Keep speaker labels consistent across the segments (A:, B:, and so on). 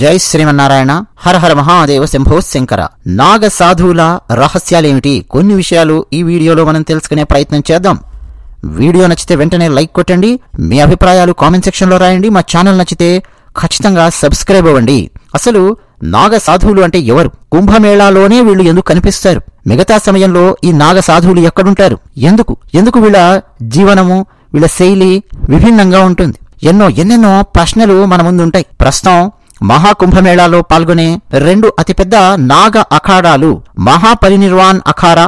A: జై శ్రీమన్నారాయణ. హర హర మహాదేవ శంభో శంకర. నాగ సాధువుల రహస్యాలేమిటి? కొన్ని విషయాలు ఈ వీడియోలో మనం తెలుసుకునే ప్రయత్నం చేద్దాం. వీడియో నచ్చితే వెంటనే లైక్ కొట్టండి. మీ అభిప్రాయాలు కామెంట్ సెక్షన్లో రాయండి. మా ఛానల్ నచ్చితే ఖచ్చితంగా సబ్స్క్రైబ్ అవ్వండి. అసలు నాగ సాధువులు అంటే ఎవరు? కుంభమేళాలోనే వీళ్ళు ఎందుకు కనిపిస్తారు? మిగతా సమయంలో ఈ నాగ సాధువులు ఎక్కడుంటారు? ఎందుకు వీళ్ళ జీవనము, వీళ్ళ శైలి విభిన్నంగా ఉంటుంది? ఎన్నెన్నో ప్రశ్నలు మన ముందుంటాయి. ప్రస్తుతం మహాకుంభమేళాలో పాల్గొనే రెండు అతిపెద్ద నాగ అఖాడాలు మహాపరినిర్వాణ్ అఖారా,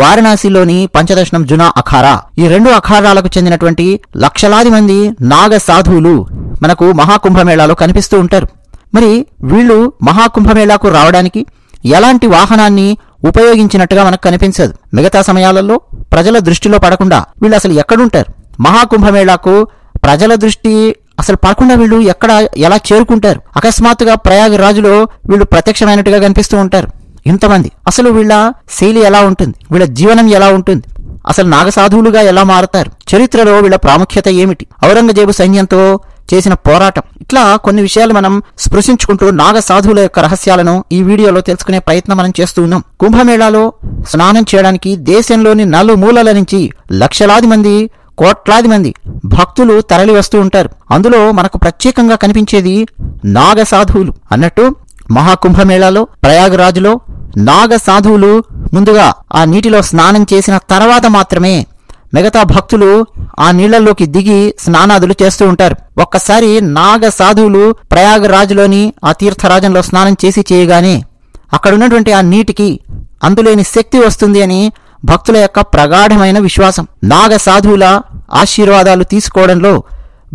A: వారణాసిలోని పంచదశనం జునా అఖారా. ఈ రెండు అఖాడాలకు చెందినటువంటి లక్షలాది మంది నాగ సాధువులు మనకు మహాకుంభమేళాలో కనిపిస్తూ ఉంటారు. మరి వీళ్ళు మహాకుంభమేళాకు రావడానికి ఎలాంటి వాహనాన్ని ఉపయోగించినట్టుగా మనకు కనిపించదు. మిగతా సమయాలలో ప్రజల దృష్టిలో పడకుండా వీళ్ళు అసలు ఎక్కడుంటారు? మహాకుంభమేళాకు ప్రజల దృష్టి అసలు పడకుండా వీళ్ళు ఎలా చేరుకుంటారు? అకస్మాత్తుగా ప్రయాగ రాజులో వీళ్ళు ప్రత్యక్షమైనట్టుగా కనిపిస్తూ ఉంటారు ఇంతమంది. అసలు వీళ్ళ శైలి ఎలా ఉంటుంది? వీళ్ళ జీవనం ఎలా ఉంటుంది? అసలు నాగసాధువులుగా ఎలా మారతారు? చరిత్రలో వీళ్ళ ప్రాముఖ్యత ఏమిటి? ఔరంగజేబు సైన్యంతో చేసిన పోరాటం, ఇట్లా కొన్ని విషయాలు మనం స్పృశించుకుంటూ నాగ సాధువుల యొక్క రహస్యాలను ఈ వీడియోలో తెలుసుకునే ప్రయత్నం మనం చేస్తూ ఉన్నాం. కుంభమేళాలో స్నానం చేయడానికి దేశంలోని నలుమూలల నుంచి లక్షలాది మంది, కోట్లాది మంది భక్తులు తరలి వస్తూ ఉంటారు. అందులో మనకు ప్రత్యేకంగా కనిపించేది నాగ సాధువులు. అన్నట్టు మహాకుంభమేళాలో ప్రయాగరాజులో నాగ సాధువులు ముందుగా ఆ నీటిలో స్నానం చేసిన తర్వాత మాత్రమే మిగతా భక్తులు ఆ నీళ్లలోకి దిగి స్నానాదులు చేస్తూ ఉంటారు. ఒక్కసారి నాగ సాధువులు ప్రయాగరాజులోని ఆ తీర్థరాజంలో స్నానం చేయగానే అక్కడున్నటువంటి ఆ నీటికి అందులేని శక్తి వస్తుంది అని భక్తుల యొక్క ప్రగాఢమైన విశ్వాసం. నాగ సాధువుల ఆశీర్వాదాలు తీసుకోవడంలో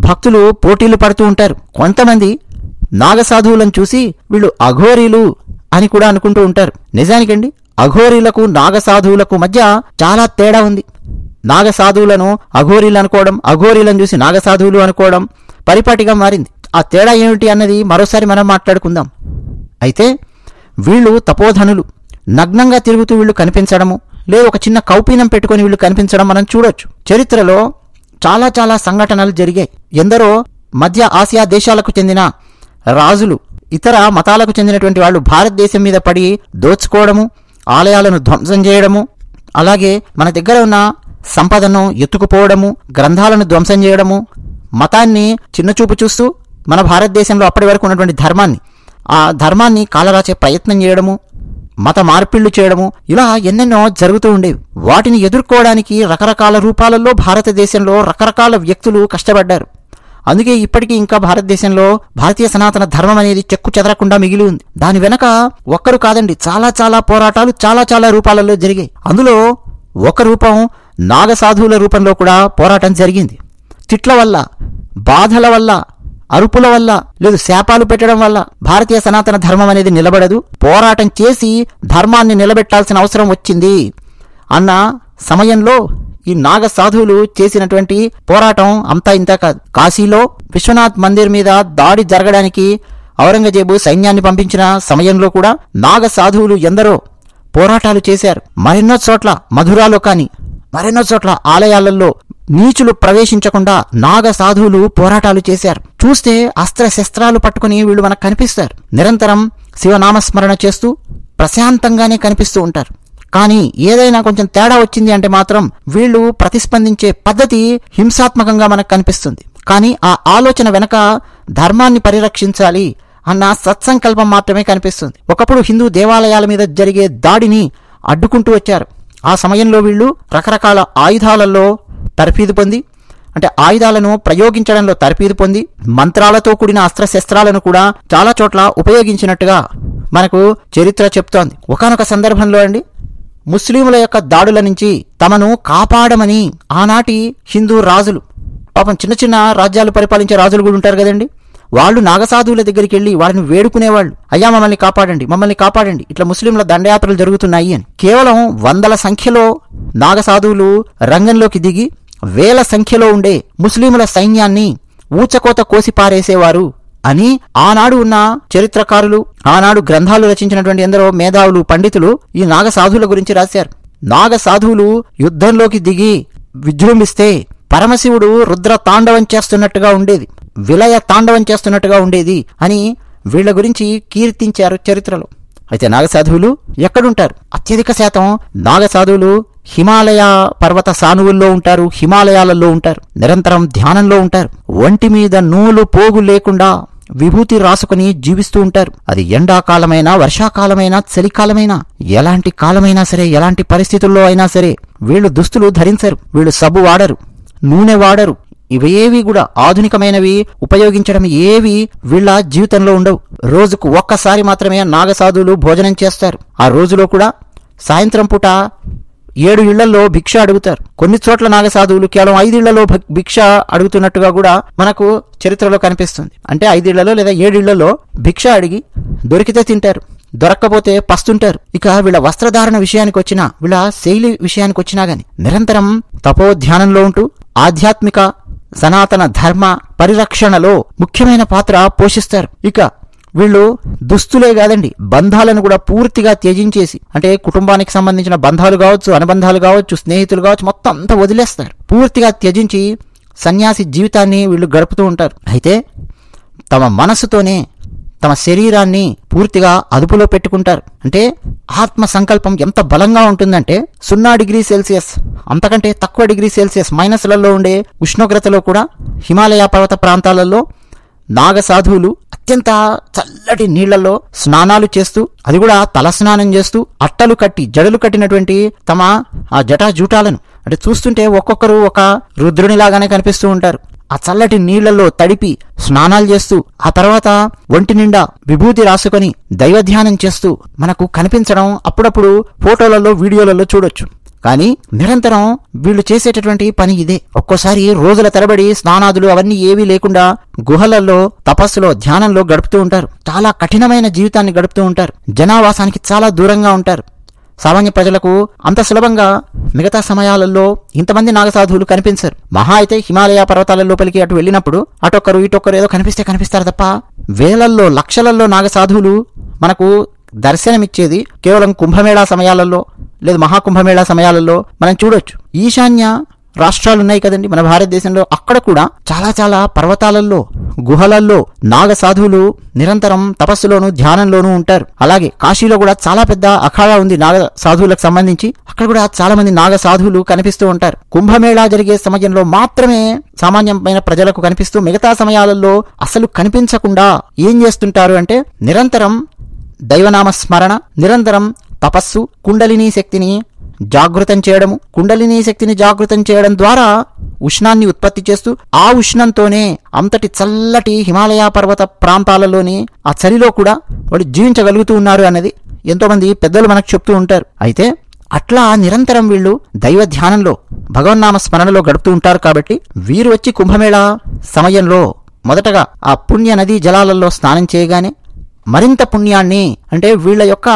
A: భక్తులు పోటీలు పడుతూ ఉంటారు. కొంతమంది నాగ సాధువులను చూసి వీళ్ళు అఘోరీలు అని కూడా అనుకుంటూ ఉంటారు. నిజానికండి, అఘోరీలకు నాగ సాధువులకు మధ్య చాలా తేడా ఉంది. నాగ సాధువులను అఘోరీలు అనుకోవడం, అఘోరీలను చూసి నాగ సాధువులు అనుకోవడం పరిపాటిగా మారింది. ఆ తేడా ఏమిటి అన్నది మరోసారి మనం మాట్లాడుకుందాం. అయితే వీళ్ళు తపోధనులు. నగ్నంగా తిరుగుతూ వీళ్ళు కనిపించడము, లేదు ఒక చిన్న కౌపీనం పెట్టుకుని వీళ్ళు కనిపించడం మనం చూడొచ్చు. చరిత్రలో చాలా సంఘటనలు జరిగాయి. ఎందరో మధ్య ఆసియా దేశాలకు చెందిన రాజులు, ఇతర మతాలకు చెందినటువంటి వాళ్ళు భారతదేశం మీద పడి దోచుకోవడము, ఆలయాలను ధ్వంసం చేయడము, అలాగే మన దగ్గర ఉన్న సంపదను ఎత్తుకుపోవడము, గ్రంథాలను ధ్వంసం చేయడము, మతాన్ని చిన్నచూపు చూస్తూ మన భారతదేశంలో అప్పటి వరకు ఉన్నటువంటి ఆ ధర్మాన్ని కాలరాచే ప్రయత్నం చేయడము, మత మార్పిళ్లు చేయడము, ఇలా ఎన్నెన్నో జరుగుతూ ఉండేవి. వాటిని ఎదుర్కోవడానికి రకరకాల రూపాలలో భారతదేశంలో రకరకాల వ్యక్తులు కష్టపడ్డారు. అందుకే ఇప్పటికీ ఇంకా భారతదేశంలో భారతీయ సనాతన ధర్మం అనేది చెక్కు చెదరకుండా మిగిలి ఉంది. దాని వెనక ఒక్కరు కాదండి, చాలా పోరాటాలు చాలా రూపాలలో జరిగాయి. అందులో ఒక రూపం నాగ సాధువుల రూపంలో కూడా పోరాటం జరిగింది. తిట్ల వల్ల, బాధల వల్ల, అరుపుల వల్ల, లేదు శాపాలు పెట్టడం వల్ల భారతీయ సనాతన ధర్మం అనేది నిలబడదు. పోరాటం చేసి ధర్మాన్ని నిలబెట్టాల్సిన అవసరం వచ్చింది అన్న సమయంలో ఈ నాగ సాధువులు చేసినటువంటి పోరాటం అంతా ఇంత కాదు. కాశీలో విశ్వనాథ్ మందిర్ మీద దాడి జరగడానికి ఔరంగజేబు సైన్యాన్ని పంపించిన సమయంలో కూడా నాగ సాధువులు ఎందరో పోరాటాలు చేశారు. మరెన్నో చోట్ల, మధురాలో కానీ మరెన్నో చోట్ల ఆలయాలలో నీచులు ప్రవేశించకుండా నాగ సాధువులు పోరాటాలు చేశారు. చూస్తే అస్త్ర శస్త్రాలు పట్టుకుని వీళ్ళు మనకు కనిపిస్తారు. నిరంతరం శివనామస్మరణ చేస్తూ ప్రశాంతంగానే కనిపిస్తూ ఉంటారు. కానీ ఏదైనా కొంచెం తేడా వచ్చింది అంటే మాత్రం వీళ్ళు ప్రతిస్పందించే పద్ధతి హింసాత్మకంగా మనకు కనిపిస్తుంది. కానీ ఆ ఆలోచన వెనక ధర్మాన్ని పరిరక్షించాలి అన్న సత్సంకల్పం మాత్రమే కనిపిస్తుంది. ఒకప్పుడు హిందూ దేవాలయాల మీద జరిగే దాడిని అడ్డుకుంటూ వచ్చారు. ఆ సమయంలో వీళ్ళు రకరకాల ఆయుధాలలో తర్ఫీదు పొంది, అంటే ఆయుధాలను ప్రయోగించడంలో తర్ఫీదు పొంది, మంత్రాలతో కూడిన అస్త్రశస్త్రాలను కూడా చాలా చోట్ల ఉపయోగించినట్టుగా మనకు చరిత్ర చెప్తోంది. ఒకానొక సందర్భంలో అండి, ముస్లింల యొక్క దాడుల నుంచి తమను కాపాడమని ఆనాటి హిందూ రాజులు, పాపం చిన్న రాజ్యాలు పరిపాలించే రాజులు కూడా ఉంటారు కదండి, వాళ్ళు నాగసాధువుల దగ్గరికి వెళ్ళి వాళ్ళని వేడుకునేవాళ్ళు. అయ్యా మమ్మల్ని కాపాడండి, ఇట్లా ముస్లింల దండయాత్రలు జరుగుతున్నాయి అని. కేవలం వందల సంఖ్యలో నాగసాధువులు రంగంలోకి దిగి వేల సంఖ్యలో ఉండే ముస్లింల సైన్యాన్ని ఊచకోత కోసి పారేసేవారు అని ఆనాడు ఉన్న చరిత్రకారులు, ఆనాడు గ్రంథాలు రచించినటువంటి ఎందరో మేధావులు, పండితులు ఈ నాగ సాధువుల గురించి రాశారు. నాగ సాధువులు యుద్ధంలోకి దిగి విజృంభిస్తే పరమశివుడు రుద్ర తాండవం చేస్తున్నట్టుగా ఉండేది, విలయ తాండవం చేస్తున్నట్టుగా ఉండేది అని వీళ్ల గురించి కీర్తించారు చరిత్రలో. అయితే నాగసాధువులు ఎక్కడుంటారు? అత్యధిక శాతం నాగసాధువులు హిమాలయ పర్వత సానువుల్లో ఉంటారు, హిమాలయాలలో ఉంటారు, నిరంతరం ధ్యానంలో ఉంటారు. ఒంటి మీద నూలు పోగు లేకుండా విభూతి రాసుకుని జీవిస్తూ ఉంటారు. అది ఎండాకాలమైనా, వర్షాకాలమైనా, చలికాలమైనా, ఎలాంటి కాలమైనా సరే, ఎలాంటి పరిస్థితుల్లో అయినా సరే వీళ్ళు దుస్తులు ధరించరు. వీళ్ళు సబ్బు వాడరు, నూనె వాడరు. ఇవేవి కూడా ఆధునికమైనవి ఉపయోగించడం ఏవి వీళ్ళ జీవితంలో ఉండవు. రోజుకు ఒక్కసారి మాత్రమే నాగసాధువులు భోజనం చేస్తారు. ఆ రోజులో కూడా సాయంత్రం పూట 7 ఇళ్లలో భిక్ష అడుగుతారు. కొన్ని చోట్ల నాగసాధువులు కేవలం 5 ఇళ్లలో భిక్ష అడుగుతున్నట్టుగా కూడా మనకు చరిత్రలో కనిపిస్తుంది. అంటే 5 ఇళ్లలో లేదా 7 ఇళ్లలో భిక్ష అడిగి దొరికితే తింటారు, దొరక్కపోతే పస్తుంటారు. ఇక వీళ్ళ వస్త్రధారణ విషయానికి వచ్చినా, వీళ్ళ శైలి విషయానికి వచ్చినా గాని నిరంతరం తపోధ్యానంలో ఉంటూ ఆధ్యాత్మిక సనాతన ధర్మ పరిరక్షణలో ముఖ్యమైన పాత్ర పోషిస్తారు. ఇక వీళ్ళు దుస్తులే కాదండి, బంధాలను కూడా పూర్తిగా త్యజించేసి, అంటే కుటుంబానికి సంబంధించిన బంధాలు కావచ్చు, అనుబంధాలు కావచ్చు, స్నేహితులు కావచ్చు, మొత్తం అంతా వదిలేస్తారు. పూర్తిగా త్యజించి సన్యాసి జీవితాన్ని వీళ్ళు గడుపుతూ ఉంటారు. అయితే తమ మనసుతోనే తమ శరీరాన్ని పూర్తిగా అదుపులో పెట్టుకుంటారు. అంటే ఆత్మ సంకల్పం ఎంత బలంగా ఉంటుందంటే 0 డిగ్రీ సెల్సియస్ అంతకంటే తక్కువ డిగ్రీ సెల్సియస్ మైనస్లలో ఉండే ఉష్ణోగ్రతలో కూడా హిమాలయ పర్వత ప్రాంతాలలో నాగసాధువులు అత్యంత చల్లటి నీళ్లలో స్నానాలు చేస్తూ, అది కూడా తల స్నానం చేస్తూ, అట్టలు కట్టి జడలు కట్టినటువంటి తమ ఆ జటాజూటాలను, అంటే చూస్తుంటే ఒక్కొక్కరు ఒక రుద్రునిలాగానే కనిపిస్తూ ఉంటారు. ఆ చల్లటి నీళ్లలో తడిపి స్నానాలు చేస్తూ, ఆ తర్వాత ఒంటి నిండా విభూతి రాసుకొని దైవధ్యానం చేస్తూ మనకు కనిపించడం అప్పుడప్పుడు ఫోటోలలో, వీడియోలలో చూడొచ్చు. కానీ నిరంతరం వీళ్ళు చేసేటటువంటి పని ఇదే. ఒక్కోసారి రోజుల తరబడి స్నానాదులు అవన్నీ ఏవీ లేకుండా గుహలలో తపస్సులో, ధ్యానంలో గడుపుతూ ఉంటారు. చాలా కఠినమైన జీవితాన్ని గడుపుతూ ఉంటారు. జనావాసానికి చాలా దూరంగా ఉంటారు. సామాన్య ప్రజలకు అంత సులభంగా మిగతా సమయాలలో ఇంతమంది నాగసాధువులు కనిపించరు. మహా అయితే హిమాలయ పర్వతాల లోపలికి అటు వెళ్ళినప్పుడు అటొక్కరు ఇటొక్కరు ఏదో కనిపిస్తారు తప్ప వేలల్లో, లక్షలలో నాగసాధువులు మనకు దర్శనమిచ్చేది కేవలం కుంభమేళా సమయాలలో లేదా మహాకుంభమేళా సమయాలలో మనం చూడొచ్చు. ఈశాన్య రాష్ట్రాలు ఉన్నాయి కదండి మన భారతదేశంలో, అక్కడ కూడా చాలా చాలా పర్వతాలలో, గుహలలో నాగసాధువులు నిరంతరం తపస్సులోను, ధ్యానంలోనూ ఉంటారు. అలాగే కాశీలో కూడా చాలా పెద్ద అఖాడా ఉంది నాగసాధువులకు సంబంధించి. అక్కడ కూడా చాలా మంది నాగసాధువులు కనిపిస్తూ ఉంటారు. కుంభమేళా జరిగే సమయంలో మాత్రమే సామాన్యమైన ప్రజలకు కనిపిస్తూ, మిగతా సమయాలలో అసలు కనిపించకుండా ఏం చేస్తుంటారు అంటే నిరంతరం దైవనామ స్మరణ, నిరంతరం తపస్సు, కుండలినీ శక్తిని జాగృతం చేయడము. కుండలినీ శక్తిని జాగృతం చేయడం ద్వారా ఉష్ణాన్ని ఉత్పత్తి చేస్తూ, ఆ ఉష్ణంతోనే అంతటి చల్లటి హిమాలయ పర్వత ప్రాంతాలలోని ఆ చలిలో కూడా వాళ్ళు జీవించగలుగుతూ ఉన్నారు అనేది ఎంతోమంది పెద్దలు మనకు చెప్తూ ఉంటారు. అయితే అట్లా నిరంతరం వీళ్ళు దైవ ధ్యానంలో, భగవన్నామ స్మరణలో గడుపుతూ ఉంటారు. కాబట్టి వీరు వచ్చి కుంభమేళా సమయంలో మొదటగా ఆ పుణ్య నదీ జలాలలో స్నానం చేయగానే మరింత పుణ్యాన్ని, అంటే వీళ్ళ యొక్క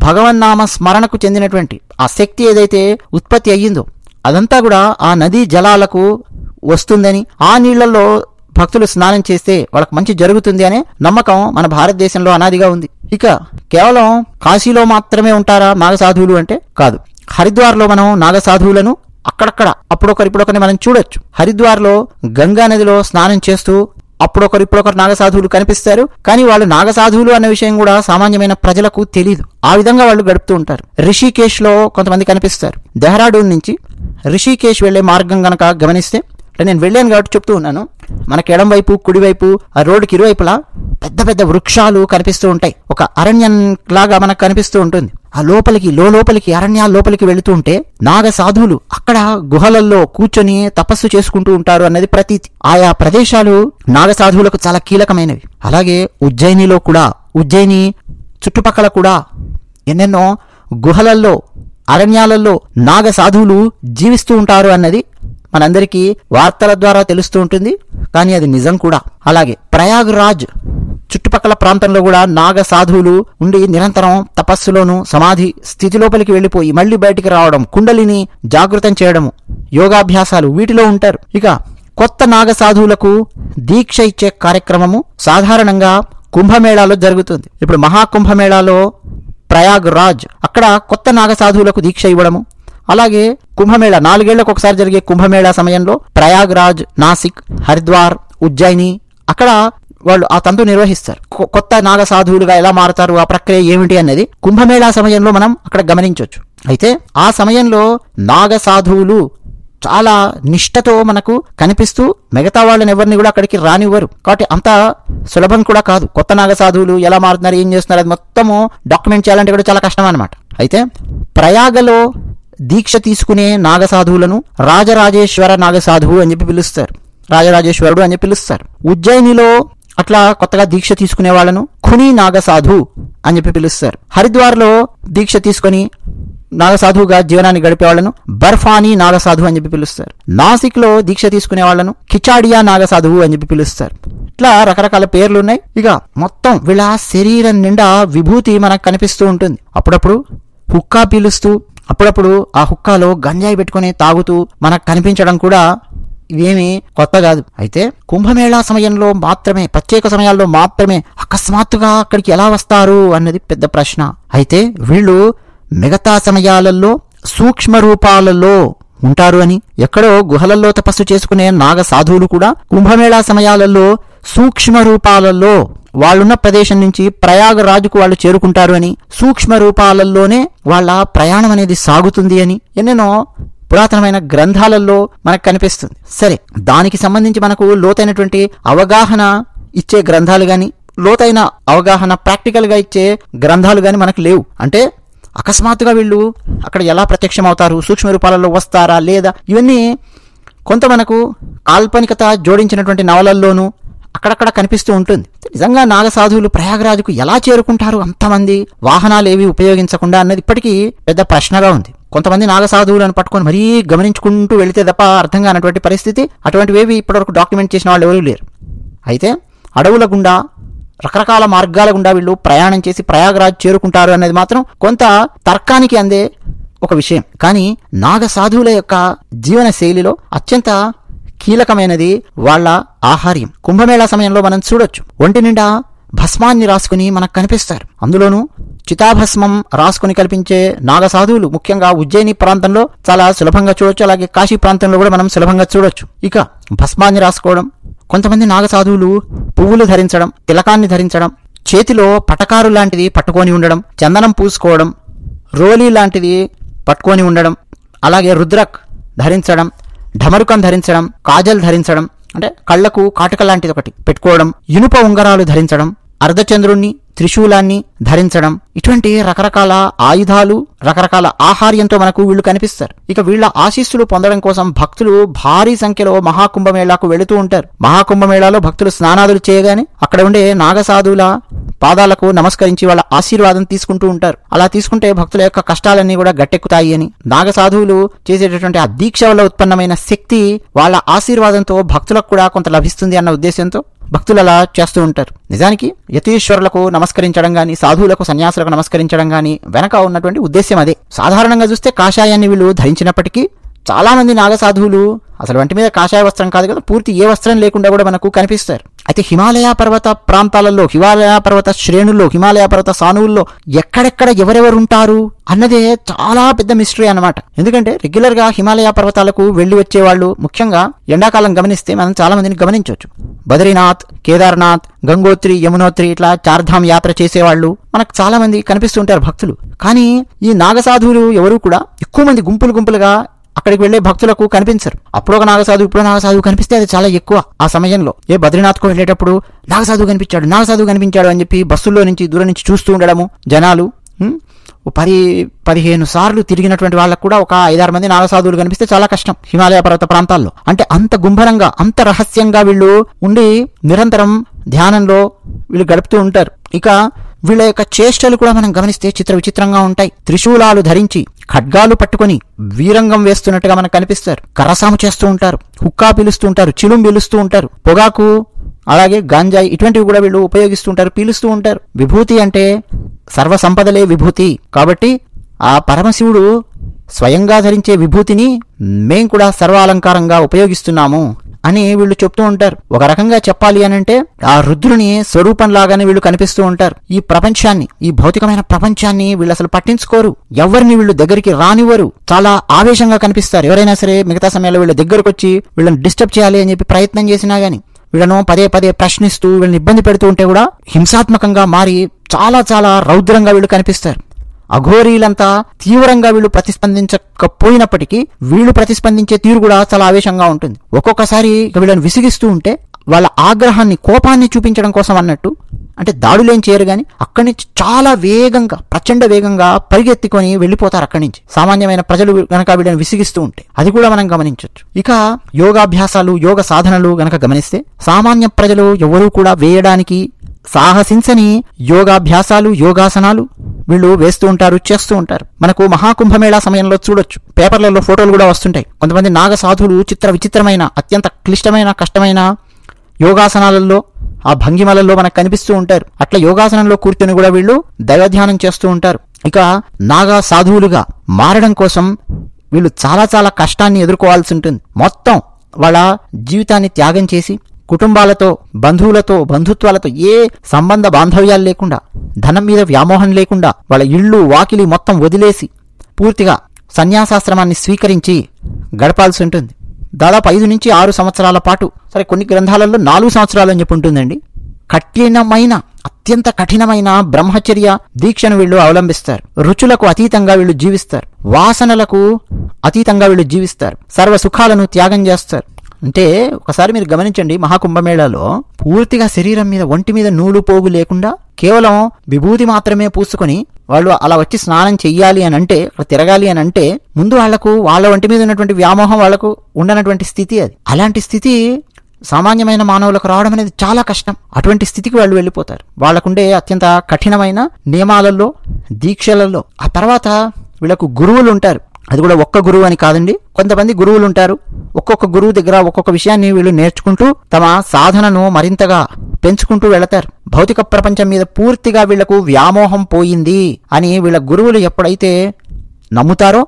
A: భగవన్నామ స్మరణకు చెందినటువంటి ఆ శక్తి ఏదైతే ఉత్పత్తి అయ్యిందో అదంతా కూడా ఆ నదీ జలాలకు వస్తుందని, ఆ నీళ్లలో భక్తులు స్నానం చేస్తే వాళ్ళకి మంచి జరుగుతుంది అనే నమ్మకం మన భారతదేశంలో అనాదిగా ఉంది. ఇక కేవలం కాశీలో మాత్రమే ఉంటారా నాగసాధువులు అంటే కాదు. హరిద్వార్లో మనం నాగసాధువులను అక్కడక్కడ ఇప్పుడొకరిని మనం చూడొచ్చు. హరిద్వార్లో గంగా నదిలో స్నానం చేస్తూ ఇప్పుడొకరు నాగసాధువులు కనిపిస్తారు. కానీ వాళ్ళు నాగసాధువులు అనే విషయం కూడా సామాన్యమైన ప్రజలకు తెలియదు. ఆ విధంగా వాళ్ళు గడుపుతూ ఉంటారు. రిషికేశ్ లో కొంతమంది కనిపిస్తారు. దెహ్రాడూన్ నుంచి రిషికేశ్ వెళ్లే మార్గం గనక గమనిస్తే, నేను వెళ్ళాను కాబట్టి చెప్తూ ఉన్నాను, మనకి ఎడం వైపు, కుడివైపు ఆ రోడ్డుకి ఇరువైపులా పెద్ద పెద్ద వృక్షాలు కనిపిస్తూ ఉంటాయి. ఒక అరణ్యం లాగా మనకు కనిపిస్తూ ఉంటుంది. ఆ లోపలికి అరణ్యాల లోపలికి వెళుతూ ఉంటే నాగసాధువులు అక్కడ గుహలలో కూర్చొని తపస్సు చేసుకుంటూ ఉంటారు అన్నది ప్రతీతి. ఆయా ప్రదేశాలు నాగసాధువులకు చాలా కీలకమైనవి. అలాగే ఉజ్జయినిలో కూడా, ఉజ్జయిని చుట్టుపక్కల కూడా ఎన్నెన్నో గుహలలో, అరణ్యాలలో నాగసాధువులు జీవిస్తూ ఉంటారు అన్నది మనందరికీ వార్తల ద్వారా తెలుస్తూ ఉంటుంది. కానీ అది నిజం కూడా. అలాగే ప్రయాగ్రాజ్ చుట్టుపక్కల ప్రాంతంలో కూడా నాగసాధువులు ఉండి నిరంతరం తపస్సులోను, సమాధి స్థితి లోపలికి వెళ్లిపోయి మళ్లీ బయటికి రావడం, కుండలిని జాగృతం చేయడము, యోగాభ్యాసాలు వీటిలో ఉంటారు. ఇక కొత్త నాగసాధువులకు దీక్ష ఇచ్చే కార్యక్రమము సాధారణంగా కుంభమేళాలో జరుగుతుంది. ఇప్పుడు మహాకుంభమేళాలో ప్రయాగ్రాజ్ అక్కడ కొత్త నాగసాధువులకు దీక్ష ఇవ్వడము. అలాగే కుంభమేళా 4 ఏళ్లకు ఒకసారి జరిగే కుంభమేళా సమయంలో ప్రయాగ్రాజ్, నాసిక్, హరిద్వార్, ఉజ్జయిని అక్కడ వాళ్ళు ఆ తంతు నిర్వహిస్తారు. కొత్త నాగ సాధువులుగా ఎలా మారతారు, ఆ ప్రక్రియ ఏమిటి అనేది కుంభమేళా సమయంలో మనం అక్కడ గమనించవచ్చు. అయితే ఆ సమయంలో నాగ సాధువులు చాలా నిష్ఠతో మనకు కనిపిస్తూ మిగతా వాళ్ళని ఎవరిని కూడా అక్కడికి రానివ్వరు. కాబట్టి అంత సులభం కూడా కాదు. కొత్త నాగ సాధువులు ఎలా మారుతున్నారు, ఏం చేస్తున్నారు, అది మొత్తము డాక్యుమెంట్ చేయాలంటే కూడా చాలా కష్టం అన్నమాట. అయితే ప్రయాగలో దీక్ష తీసుకునే నాగసాధువులను రాజరాజేశ్వర నాగసాధువు అని చెప్పి పిలుస్తారు. రాజరాజేశ్వరుడు అని పిలుస్తారు. ఉజ్జయినిలో అట్లా కొత్తగా దీక్ష తీసుకునే వాళ్ళను ఖుని నాగసాధు అని చెప్పి పిలుస్తారు. హరిద్వార్లో దీక్ష తీసుకుని నాగసాధువుగా జీవనాన్ని గడిపే వాళ్లను బర్ఫానీ నాగసాధు అని చెప్పి పిలుస్తారు. నాసిక్ లో దీక్ష తీసుకునే వాళ్లను కిచాడియా నాగసాధువు అని చెప్పి పిలుస్తారు. ఇట్లా రకరకాల పేర్లు ఉన్నాయి. ఇక మొత్తం వీళ్ళ శరీరం నిండా విభూతి మనకు కనిపిస్తూ ఉంటుంది. అప్పుడప్పుడు హుక్కా పీలుస్తూ, అప్పుడప్పుడు ఆ హుక్కాలో గంజాయి పెట్టుకుని తాగుతూ మనకు కనిపించడం కూడా ఇవేమీ కొత్త కాదు. అయితే కుంభమేళా సమయంలో మాత్రమే, ప్రత్యేక సమయాల్లో మాత్రమే అకస్మాత్తుగా అక్కడికి ఎలా వస్తారు అన్నది పెద్ద ప్రశ్న. అయితే వీళ్ళు మిగతా సమయాలలో సూక్ష్మ రూపాలలో ఉంటారు అని, ఎక్కడో గుహలలో తపస్సు చేసుకునే నాగ సాధువులు కూడా కుంభమేళా సమయాలలో సూక్ష్మ రూపాలలో వాళ్ళున్న ప్రదేశం నుంచి ప్రయాగరాజుకు వాళ్ళు చేరుకుంటారు అని, సూక్ష్మ రూపాలలోనే వాళ్ళ ప్రయాణం అనేది సాగుతుంది అని ఎన్నెన్నో పురాతనమైన గ్రంథాలలో మనకు కనిపిస్తుంది. సరే, దానికి సంబంధించి మనకు లోతైనటువంటి అవగాహన ఇచ్చే గ్రంథాలు గాని, లోతైన అవగాహన ప్రాక్టికల్ గా ఇచ్చే గ్రంథాలు గాని మనకు లేవు. అంటే అకస్మాత్తుగా వీళ్ళు అక్కడ ఎలా ప్రత్యక్షమవుతారు, సూక్ష్మ రూపాలలో వస్తారా లేదా, ఇవన్నీ కొంత మనకు కాల్పనికత జోడించినటువంటి నవలల్లోనూ అక్కడక్కడ కనిపిస్తూ ఉంటుంది. నిజంగా నాగసాధువులు ప్రయాగరాజుకు ఎలా చేరుకుంటారు అంతమంది వాహనాలు ఏవి ఉపయోగించకుండా అన్నది ఇప్పటికీ పెద్ద ప్రశ్నగా ఉంది. కొంతమంది నాగసాధువులను పట్టుకొని మరీ గమనించుకుంటూ వెళితే తప్ప అర్థం కానటువంటి పరిస్థితి. అటువంటివేవి ఇప్పటివరకు డాక్యుమెంట్ చేసిన వాళ్ళు ఎవరూ లేరు. అయితే అడవుల గుండా రకరకాల మార్గాల గుండా వీళ్ళు ప్రయాణం చేసి ప్రయాగరాజ్ చేరుకుంటారు అనేది మాత్రం కొంత తర్కానికి అందే ఒక విషయం. కానీ నాగసాధువుల యొక్క జీవన శైలిలో అత్యంత కీలకమైనది వాళ్ళ ఆహార్యం. కుంభమేళా సమయంలో మనం చూడొచ్చు, ఒంటి నిండా భస్మాన్ని రాసుకుని మనకు కనిపిస్తారు. అందులోనూ చితాభస్మం రాసుకుని కల్పించే నాగసాధువులు ముఖ్యంగా ఉజ్జయిని ప్రాంతంలో చాలా సులభంగా చూడొచ్చు. అలాగే కాశీ ప్రాంతంలో కూడా మనం సులభంగా చూడొచ్చు. ఇక భస్మాన్ని రాసుకోవడం, కొంతమంది నాగసాధువులు పువ్వులు ధరించడం, తిలకాన్ని ధరించడం, చేతిలో పటకారు లాంటిది పట్టుకొని ఉండడం, చందనం పూసుకోవడం, రోలీ లాంటిది పట్టుకొని ఉండడం, అలాగే రుద్రక్ ధరించడం, ఢమరుకం ధరించడం, కాజల్ ధరించడం అంటే కళ్లకు కాటుక లాంటిది ఒకటి పెట్టుకోవడం, ఇనుప ఉంగరాలు ధరించడం, అర్ధచంద్రుణ్ణి త్రిశూలాన్ని ధరించడం, ఇటువంటి రకరకాల ఆయుధాలు, రకరకాల ఆహార్యంతో మనకు వీళ్ళు కనిపిస్తారు. ఇక వీళ్ళ ఆశీస్సులు పొందడం కోసం భక్తులు భారీ సంఖ్యలో మహాకుంభమేళాకు వెళుతూ ఉంటారు. మహాకుంభమేళాలో భక్తులు స్నానాదులు చేయగానే అక్కడ ఉండే నాగసాధువుల పాదాలకు నమస్కరించి వాళ్ళ ఆశీర్వాదం తీసుకుంటూ ఉంటారు. అలా తీసుకుంటే భక్తుల యొక్క కష్టాలన్నీ కూడా గట్టెక్కుతాయి అని, నాగసాధువులు చేసేటటువంటి ఆ దీక్ష వల్ల ఉత్పన్నమైన శక్తి వాళ్ళ ఆశీర్వాదంతో భక్తులకు కూడా కొంత లభిస్తుంది అన్న ఉద్దేశంతో భక్తులు అలా చేస్తూ ఉంటారు. నిజానికి యతీశ్వరులకు నమస్కరించడం గాని, సాధువులకు సన్యాసులకు నమస్కరించడం గాని వెనక ఉన్నటువంటి ఉద్దేశ్యం అదే. సాధారణంగా చూస్తే కాషాయాన్ని వీళ్ళు ధరించినప్పటికీ చాలా మంది నాగసాధువులు అసలు వంటి మీద కాషాయ వస్త్రం కాదు కదా, పూర్తి ఏ వస్త్రం లేకుండా కూడా మనకు కనిపిస్తారు. అయితే హిమాలయ పర్వత ప్రాంతాలలో, హిమాలయ పర్వత శ్రేణుల్లో, హిమాలయ పర్వత సానువుల్లో ఎక్కడెక్కడ ఎవరెవరు ఉంటారు అన్నదే చాలా పెద్ద మిస్టరీ అన్నమాట. ఎందుకంటే రెగ్యులర్ గా హిమాలయ పర్వతాలకు వెళ్లి వచ్చేవాళ్ళు ముఖ్యంగా ఎండాకాలం గమనిస్తే మనం చాలా మందిని గమనించవచ్చు. బద్రీనాథ్, కేదార్నాథ్, గంగోత్రి, యమునోత్రి ఇట్లా చార్ధామ్ యాత్ర చేసేవాళ్ళు మనకు చాలా మంది కనిపిస్తుంటారు భక్తులు. కానీ ఈ నాగసాధువులు ఎవరు కూడా ఎక్కువ మంది గుంపులుగా అక్కడికి వెళ్లే భక్తులకు కనిపించరు. అప్పుడు ఒక నాగసాధువు, ఇప్పుడు నాగసాధువు కనిపిస్తే అది చాలా ఎక్కువ. ఆ సమయంలో ఏ బద్రీనాథ్కు వెళ్ళేటప్పుడు నాగసాధువు కనిపించాడు అని చెప్పి బస్సుల్లో నుంచి దూరం నుంచి చూస్తూ ఉండడము జనాలు. 10-15 సార్లు తిరిగినటువంటి వాళ్ళకు కూడా ఒక 5-6 మంది నాగసాధువులు కనిపిస్తే చాలా కష్టం హిమాలయ పర్వత ప్రాంతాల్లో. అంటే అంత గుంభరంగా, అంత రహస్యంగా వీళ్ళు ఉండి నిరంతరం ధ్యానంలో వీళ్ళు గడుపుతూ ఉంటారు. ఇక వీళ్ళ యొక్క చేష్టలు కూడా మనం గమనిస్తే విచిత్రంగా ఉంటాయి. త్రిశూలాలు ధరించి, ఖడ్గాలు పట్టుకొని వీరంగం వేస్తున్నట్టుగా మనకు కనిపిస్తారు. కర్రసాము చేస్తూ ఉంటారు, హుక్కా పీలుస్తూ ఉంటారు, చిలుం పీలుస్తూ ఉంటారు, పొగాకు అలాగే గాంజాయి ఇటువంటివి కూడా వీళ్ళు ఉపయోగిస్తూ ఉంటారు, పీలుస్తూ ఉంటారు. విభూతి అంటే సర్వసంపదలే విభూతి. కాబట్టి ఆ పరమశివుడు స్వయంగా ధరించే విభూతిని మేం కూడా సర్వాలంకారంగా ఉపయోగిస్తున్నాము అని వీళ్ళు చెప్తూ ఉంటారు. ఒక రకంగా చెప్పాలి అనంటే ఆ రుద్రుని స్వరూపంలాగానే వీళ్ళు కనిపిస్తూ ఉంటారు. ఈ ప్రపంచాన్ని, ఈ భౌతికమైన ప్రపంచాన్ని వీళ్ళు అసలు పట్టించుకోరు. ఎవరిని వీళ్ళు దగ్గరికి రానివ్వరు. చాలా ఆవేశంగా కనిపిస్తారు. ఎవరైనా సరే మిగతా సమయంలో వీళ్ళ దగ్గరకు వచ్చి వీళ్ళని డిస్టర్బ్ చేయాలి అని చెప్పి ప్రయత్నం చేసినా గానీ వీళ్ళను పదే పదే ప్రశ్నిస్తూ వీళ్ళని ఇబ్బంది పెడుతూ ఉంటే కూడా హింసాత్మకంగా మారి చాలా చాలా రౌద్రంగా వీళ్ళు కనిపిస్తారు. అఘోరీలంతా తీవ్రంగా వీళ్ళు ప్రతిస్పందించకపోయినప్పటికీ వీళ్ళు ప్రతిస్పందించే తీరు కూడా చాలా ఆవేశంగా ఉంటుంది. ఒక్కొక్కసారి వీళ్ళని విసిగిస్తూ ఉంటే వాళ్ళ ఆగ్రహాన్ని, కోపాన్ని చూపించడం కోసం అన్నట్టు, అంటే దాడులేం చేయరు గాని అక్కడి నుంచి చాలా వేగంగా, ప్రచండ వేగంగా పరిగెత్తుకొని వెళ్ళిపోతారు అక్కడి నుంచి, సామాన్యమైన ప్రజలు గనక వీళ్ళని విసిగిస్తూ ఉంటే. అది కూడా మనం గమనించవచ్చు. ఇక యోగాభ్యాసాలు, యోగ సాధనలు గనక గమనిస్తే సామాన్య ప్రజలు ఎవరూ కూడా వేయడానికి సాహసించని యోగాభ్యాసాలు, యోగాసనాలు వీళ్ళు వేస్తూ ఉంటారు, చేస్తూ ఉంటారు. మనకు మహాకుంభమేళా సమయంలో చూడొచ్చు, పేపర్లలో ఫోటోలు కూడా వస్తుంటాయి. కొంతమంది నాగ సాధువులు చిత్ర విచిత్రమైన, అత్యంత క్లిష్టమైన, కష్టమైన యోగాసనాలలో, ఆ భంగిమలలో మనకు కనిపిస్తూ ఉంటారు. అట్లా యోగాసనంలో కూర్చొని కూడా వీళ్ళు దైవధ్యానం చేస్తూ ఉంటారు. ఇక నాగా సాధువులుగా మారడం కోసం వీళ్ళు చాలా చాలా కష్టాన్ని ఎదుర్కోవాల్సి ఉంటుంది. మొత్తం వాళ్ళ జీవితాన్ని త్యాగం చేసి, కుటుంబాలతో, బంధువులతో, బంధుత్వాలతో ఏ సంబంధ బాంధవ్యాలు లేకుండా, ధనం మీద వ్యామోహం లేకుండా వాళ్ళ ఇళ్ళు వాకిలి మొత్తం వదిలేసి పూర్తిగా సన్యాసాశ్రమాన్ని స్వీకరించి గడపాల్సి ఉంటుంది. దాదాపు 5 నుంచి 6 సంవత్సరాల పాటు, సరే కొన్ని గ్రంథాలలో 4 సంవత్సరాలు అని చెప్పి ఉంటుందండి, కఠినమైన, అత్యంత కఠినమైన బ్రహ్మచర్య దీక్షను వీళ్ళు అవలంబిస్తారు. రుచులకు అతీతంగా వీళ్ళు జీవిస్తారు, వాసనలకు అతీతంగా వీళ్ళు జీవిస్తారు, సర్వ సుఖాలను త్యాగం చేస్తారు. అంటే ఒకసారి మీరు గమనించండి, మహాకుంభమేళాలో పూర్తిగా శరీరం మీద, ఒంటి మీద నూలు పోగు లేకుండా కేవలం విభూతి మాత్రమే పూసుకొని వాళ్ళు అలా వచ్చి స్నానం చెయ్యాలి అని అంటే, అక్కడ తిరగాలి అని అంటే, ముందు వాళ్లకు వాళ్ళ ఒంటి మీద ఉన్నటువంటి వ్యామోహం వాళ్లకు ఉండనటువంటి స్థితి అది. అలాంటి స్థితి సామాన్యమైన మానవులకు రావడం అనేది చాలా కష్టం. అటువంటి స్థితికి వాళ్ళు వెళ్ళిపోతారు, వాళ్ళకుండే అత్యంత కఠినమైన నియమాలలో, దీక్షలలో. ఆ తర్వాత వీళ్ళకు గురువులు ఉంటారు. అది కూడా ఒక్క గురువు అని కాదండి, కొంతమంది గురువులు ఉంటారు. ఒక్కొక్క గురువు దగ్గర ఒక్కొక్క విషయాన్ని వీళ్ళు నేర్చుకుంటూ తమ సాధనను మరింతగా పెంచుకుంటూ వెళతారు. భౌతిక ప్రపంచం మీద పూర్తిగా వీళ్లకు వ్యామోహం పోయింది అని వీళ్ళ గురువులు ఎప్పుడైతే నమ్ముతారో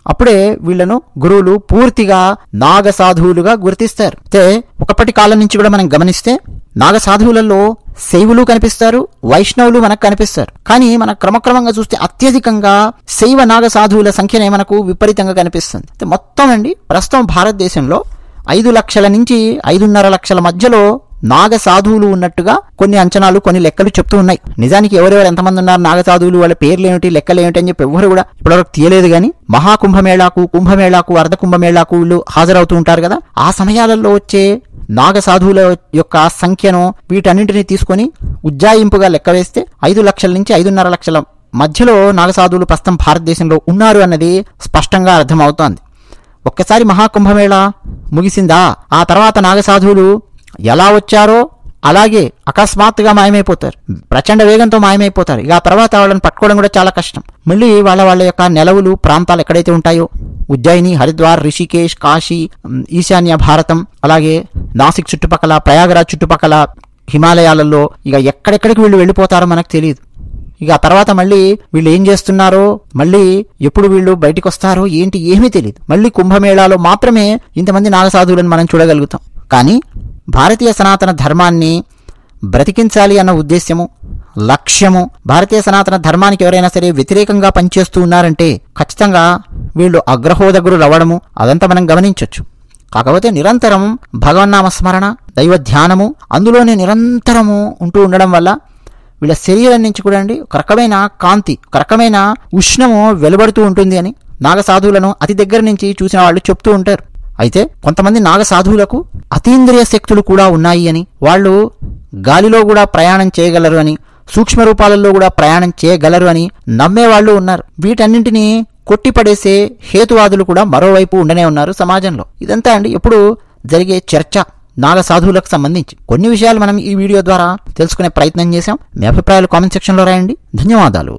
A: అప్పుడే వీళ్లను గురువులు పూర్తిగా నాగ సాధువులుగా గుర్తిస్తారు. అయితే ఒకప్పటి కాలం నుంచి కూడా మనం గమనిస్తే నాగ సాధువులలో శైవులు కనిపిస్తారు, వైష్ణవులు మనకు కనిపిస్తారు. కానీ మన క్రమక్రమంగా చూస్తే అత్యధికంగా శైవ నాగ సాధువుల సంఖ్యనే మనకు విపరీతంగా కనిపిస్తుంది. మొత్తం అండి ప్రస్తుతం భారతదేశంలో 5 లక్షల నుంచి 5.5 లక్షల మధ్యలో నాగ సాధువులు ఉన్నట్టుగా కొన్ని అంచనాలు, కొన్ని లెక్కలు చెప్తూ ఉన్నాయి. నిజానికి ఎవరెవరు ఎంతమంది ఉన్నారు నాగ సాధువులు, వాళ్ళ పేర్లు ఏమిటి, లెక్కలు ఏమిటి అని చెప్పి ఎవరు కూడా ఇప్పటివరకు తీయలేదు. కానీ మహాకుంభమేళాకు, కుంభమేళాకు, అర్ధ కుంభమేళాకు వీళ్ళు హాజరవుతూ ఉంటారు కదా, ఆ సమయాలలో వచ్చే నాగ సాధువుల యొక్క సంఖ్యను వీటన్నింటినీ తీసుకొని ఉజ్జాయింపుగా లెక్క వేస్తే 5 లక్షల నుంచి 5.5 లక్షల మధ్యలో నాగ సాధువులు ప్రస్తుతం భారతదేశంలో ఉన్నారు అన్నది స్పష్టంగా అర్థమవుతోంది. ఒక్కసారి మహాకుంభమేళా ముగిసిందా, ఆ తర్వాత నాగ సాధువులు ఎలా వచ్చారో అలాగే అకస్మాత్తుగా మాయమైపోతారు, ప్రచండ వేగంతో మాయమైపోతారు. ఇక ఆ తర్వాత వాళ్ళని పట్టుకోవడం కూడా చాలా కష్టం. మళ్ళీ వాళ్ళ యొక్క నెలవులు, ప్రాంతాలు ఎక్కడైతే ఉంటాయో, ఉజ్జయిని, హరిద్వార్, రిషికేశ్, కాశీ, ఈశాన్య భారతం, అలాగే నాసిక్ చుట్టుపక్కల, ప్రయాగరాజ్ చుట్టుపక్కల, హిమాలయాలలో, ఇక ఎక్కడెక్కడికి వీళ్ళు వెళ్ళిపోతారో మనకు తెలియదు. ఇక ఆ తర్వాత మళ్ళీ వీళ్ళు ఏం చేస్తున్నారో, మళ్ళీ ఎప్పుడు వీళ్ళు బయటికి వస్తారో ఏంటి ఏమీ తెలియదు. మళ్ళీ కుంభమేళాలో మాత్రమే ఇంతమంది నాగసాధువులను మనం చూడగలుగుతాం. కానీ భారతీయ సనాతన ధర్మాన్ని బ్రతికించాలి అన్న ఉద్దేశ్యము, లక్ష్యము, భారతీయ సనాతన ధర్మానికి ఎవరైనా సరే వ్యతిరేకంగా పనిచేస్తూ ఉన్నారంటే ఖచ్చితంగా వీళ్ళు అగ్రహోదగురు రవ్వడము అదంతా మనం గమనించవచ్చు. కాకపోతే నిరంతరం భగవన్నామస్మరణ, దైవ ధ్యానము అందులోనే నిరంతరము ఉంటూ ఉండడం వల్ల వీళ్ళ శరీరం నుంచి కూడా అండి ఒక రకమైన కాంతి, ఒక రకమైన ఉష్ణము వెలువడుతూ ఉంటుంది అని నాగసాధువులను అతి దగ్గర నుంచి చూసిన వాళ్ళు చెప్తూ ఉంటారు. అయితే కొంతమంది నాగసాధువులకు అతీంద్రియ శక్తులు కూడా ఉన్నాయి అని, వాళ్ళు గాలిలో కూడా ప్రయాణం చేయగలరు అని, సూక్ష్మ రూపాలలో కూడా ప్రయాణం చేయగలరు అని నమ్మేవాళ్ళు ఉన్నారు. వీటన్నింటినీ కొట్టిపడేసే హేతువాదులు కూడా మరోవైపు ఉండనే ఉన్నారు సమాజంలో. ఇదంతా అండి ఎప్పుడు జరిగే చర్చ నాగ సాధువులకు సంబంధించి. కొన్ని విషయాలు మనం ఈ వీడియో ద్వారా తెలుసుకునే ప్రయత్నం చేశాం. మీ అభిప్రాయాలు కామెంట్ సెక్షన్లో రాయండి. ధన్యవాదాలు.